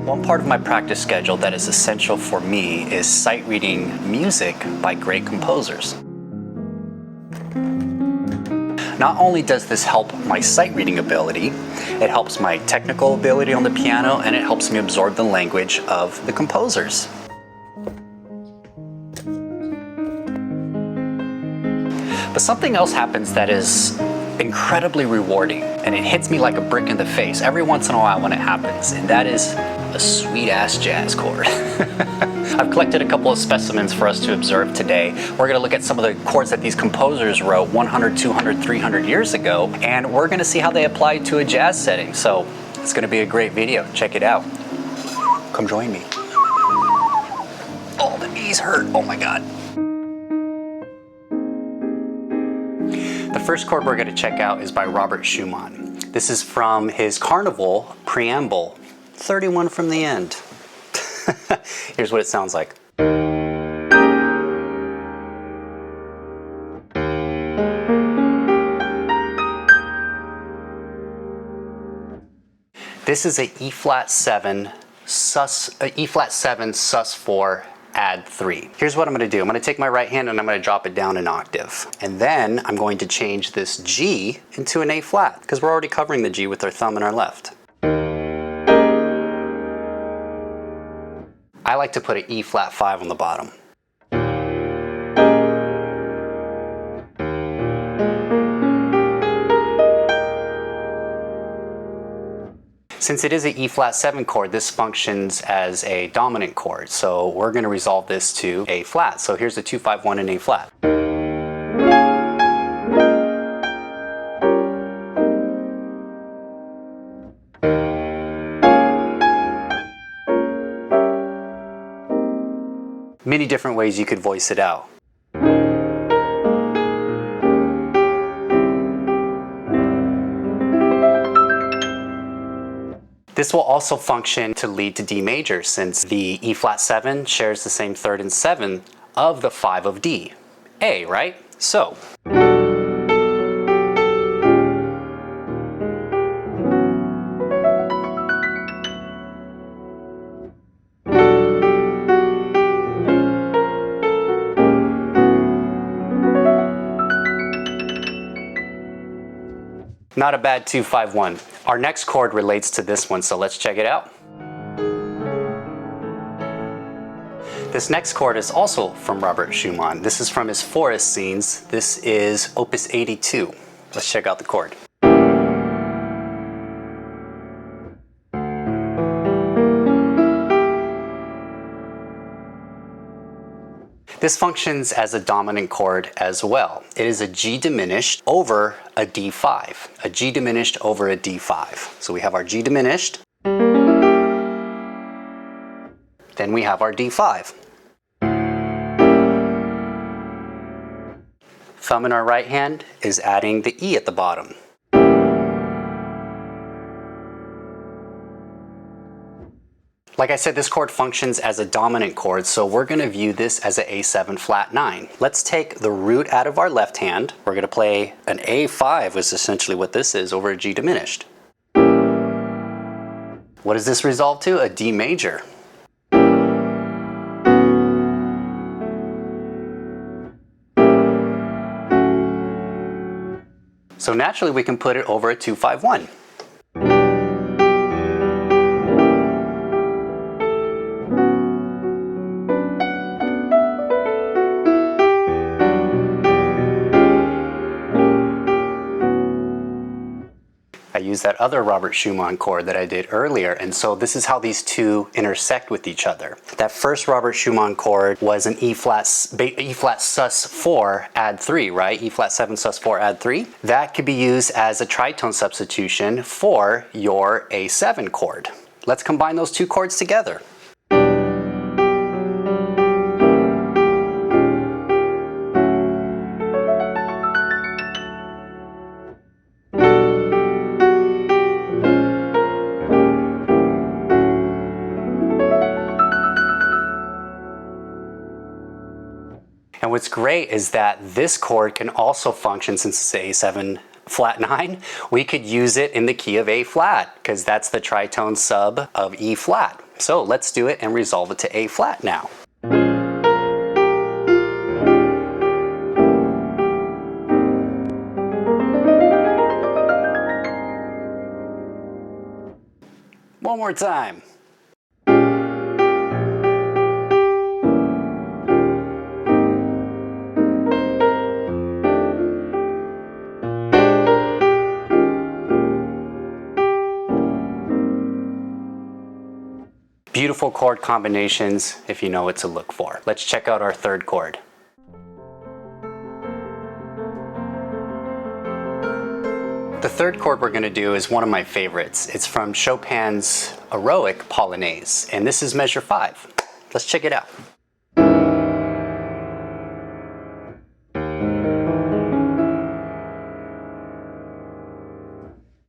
One part of my practice schedule that is essential for me is sight reading music by great composers. Not only does this help my sight reading ability, it helps my technical ability on the piano, and it helps me absorb the language of the composers. But something else happens that is incredibly rewarding, and it hits me like a brick in the face every once in a while when it happens, and that is a sweet-ass jazz chord. I've collected a couple of specimens for us to observe today. We're going to look at some of the chords that these composers wrote 100, 200, 300 years ago, and we're going to see how they apply to a jazz setting. So it's going to be a great video. Check it out. Come join me. Oh, the knees hurt. Oh my God. The first chord we're going to check out is by Robert Schumann. This is from his Carnival Preamble, 31 from the end. Here's what it sounds like. This is a E flat 7 sus 4 add 3. Here's what I'm going to do. I'm going to take my right hand and I'm going to drop it down an octave. And then I'm going to change this G into an A flat, because we're already covering the G with our thumb and our left. I like to put an E flat 5 on the bottom. Since it is an E flat 7 chord, this functions as a dominant chord. So we're going to resolve this to A flat. So here's the 2, 5, 1 in A flat. Many different ways you could voice it out. This will also function to lead to D major, since the E flat 7 shares the same 3rd and 7th of the 5 of D. A, right? So. Not a bad 2, 5, 1. Our next chord relates to this one, so let's check it out. This next chord is also from Robert Schumann. This is from his Forest Scenes. This is Opus 82. Let's check out the chord. This functions as a dominant chord as well. It is a G diminished over a D5. A G diminished over a D5. So we have our G diminished. Then we have our D5. Thumb in our right hand is adding the E at the bottom. Like I said, this chord functions as a dominant chord, so we're going to view this as an A7 flat 9. Let's take the root out of our left hand. We're going to play an A5, is essentially what this is, over a G diminished. What does this resolve to? A D major. So naturally we can put it over a 2, 5, 1. I used that other Robert Schumann chord that I did earlier, and so this is how these two intersect with each other. That first Robert Schumann chord was an E flat sus 4 add 3, right? E flat 7 sus 4 add 3. That could be used as a tritone substitution for your A7 chord. Let's combine those two chords together. And what's great is that this chord can also function, since it's A7 flat 9, we could use it in the key of A flat, because that's the tritone sub of E flat. So let's do it and resolve it to A flat now. One more time. Beautiful chord combinations if you know what to look for. Let's check out our third chord. The third chord we're going to do is one of my favorites. It's from Chopin's Heroic Polonaise, and this is measure 5. Let's check it out.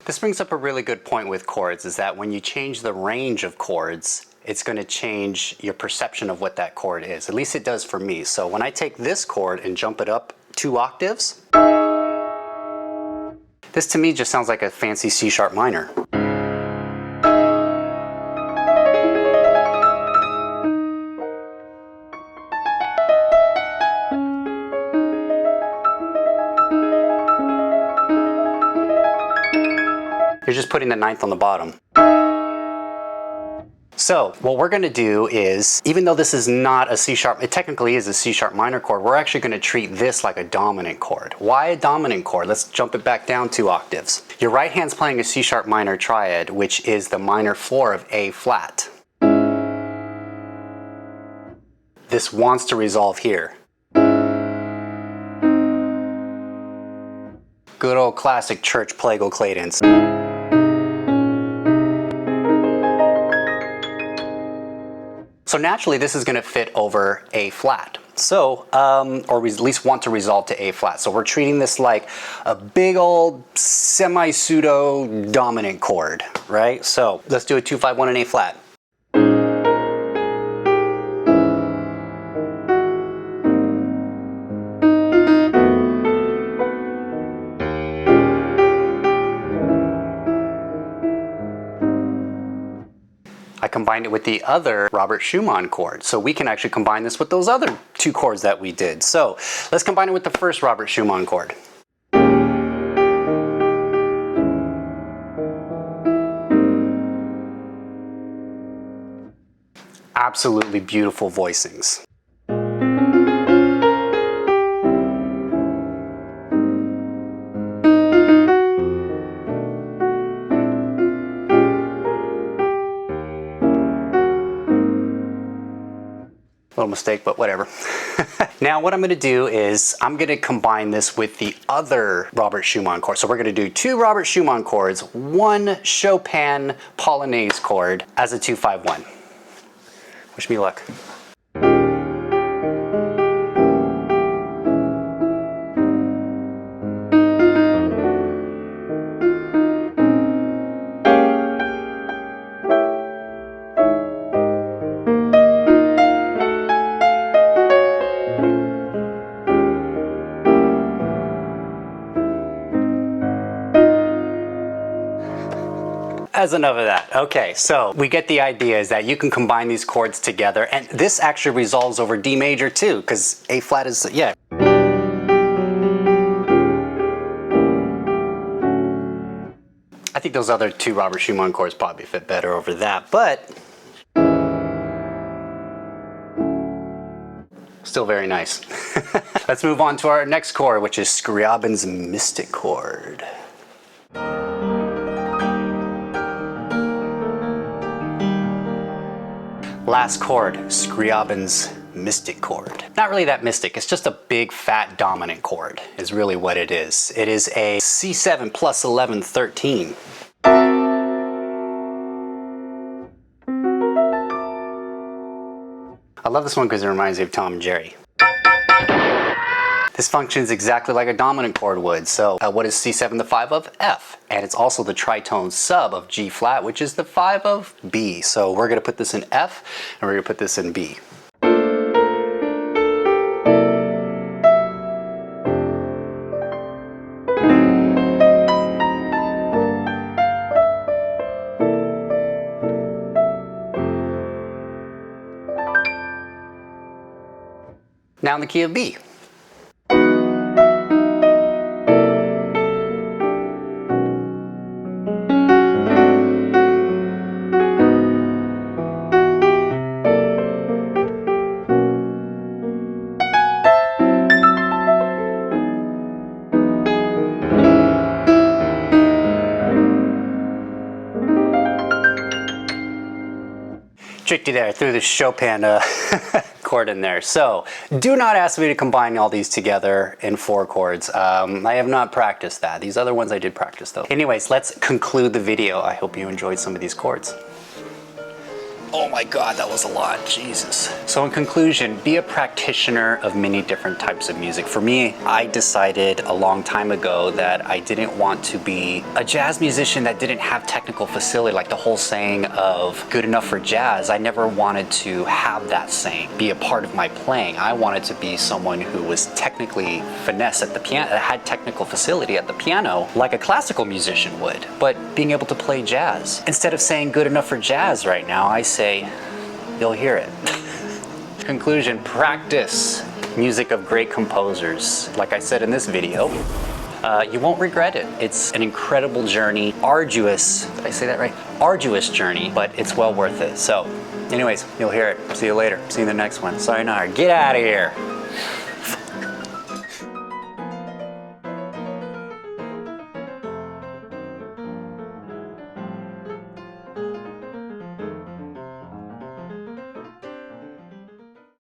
This brings up a really good point with chords, is that when you change the range of chords, it's going to change your perception of what that chord is. At least it does for me. So when I take this chord and jump it up 2 octaves, this to me just sounds like a fancy C sharp minor. You're just putting the 9th on the bottom. So what we're going to do is, even though this is not a C sharp, it technically is a C sharp minor chord, we're actually going to treat this like a dominant chord. Why a dominant chord? Let's jump it back down 2 octaves. Your right hand's playing a C sharp minor triad, which is the minor 4 of A flat. This wants to resolve here. Good old classic church plagal cadence. So naturally this is going to fit over A flat. So, or we at least want to resolve to A flat. So we're treating this like a big old semi-pseudo dominant chord, right? So let's do a 2-5-1 in A flat. I combined it with the other Robert Schumann chord. So we can actually combine this with those other 2 chords that we did. So let's combine it with the first Robert Schumann chord. Absolutely beautiful voicings. Little mistake, but whatever. Now what I'm going to do is I'm going to combine this with the other Robert Schumann chord. So we're going to do 2 Robert Schumann chords, 1 Chopin Polonaise chord as a 2-5-1. Wish me luck. As enough of that. Okay, so we get the idea is that you can combine these chords together, and this actually resolves over D major too, because A flat is, yeah. I think those other 2 Robert Schumann chords probably fit better over that, but still very nice. Let's move on to our next chord, which is Scriabin's Mystic Chord. Last chord, Scriabin's Mystic Chord. Not really that mystic, it's just a big fat dominant chord is really what it is. It is a C7 plus 11 13. I love this one because it reminds me of Tom and Jerry. This functions exactly like a dominant chord would. So what is C7 the 5 of? F. And it's also the tritone sub of G flat, which is the 5 of B. So we're going to put this in F and we're going to put this in B. Now in the key of B. Tricked you there, threw the Chopin chord in there. So do not ask me to combine all these together in 4 chords. I have not practiced that. These other ones I did practice though. Anyways, let's conclude the video. I hope you enjoyed some of these chords. Oh my God, that was a lot, Jesus. So in conclusion, be a practitioner of many different types of music. For me, I decided a long time ago that I didn't want to be a jazz musician that didn't have technical facility, like the whole saying of good enough for jazz. I never wanted to have that saying be a part of my playing. I wanted to be someone who was technically finesse at the piano, that had technical facility at the piano, like a classical musician would, but being able to play jazz. Instead of saying good enough for jazz right now, I say, you'll hear it. Conclusion, practice music of great composers. Like I said in this video, you won't regret it. It's an incredible journey, arduous, did I say that right? Arduous journey, but it's well worth it. So anyways, you'll hear it. See you later. See you in the next one. Sayonara. Get out of here.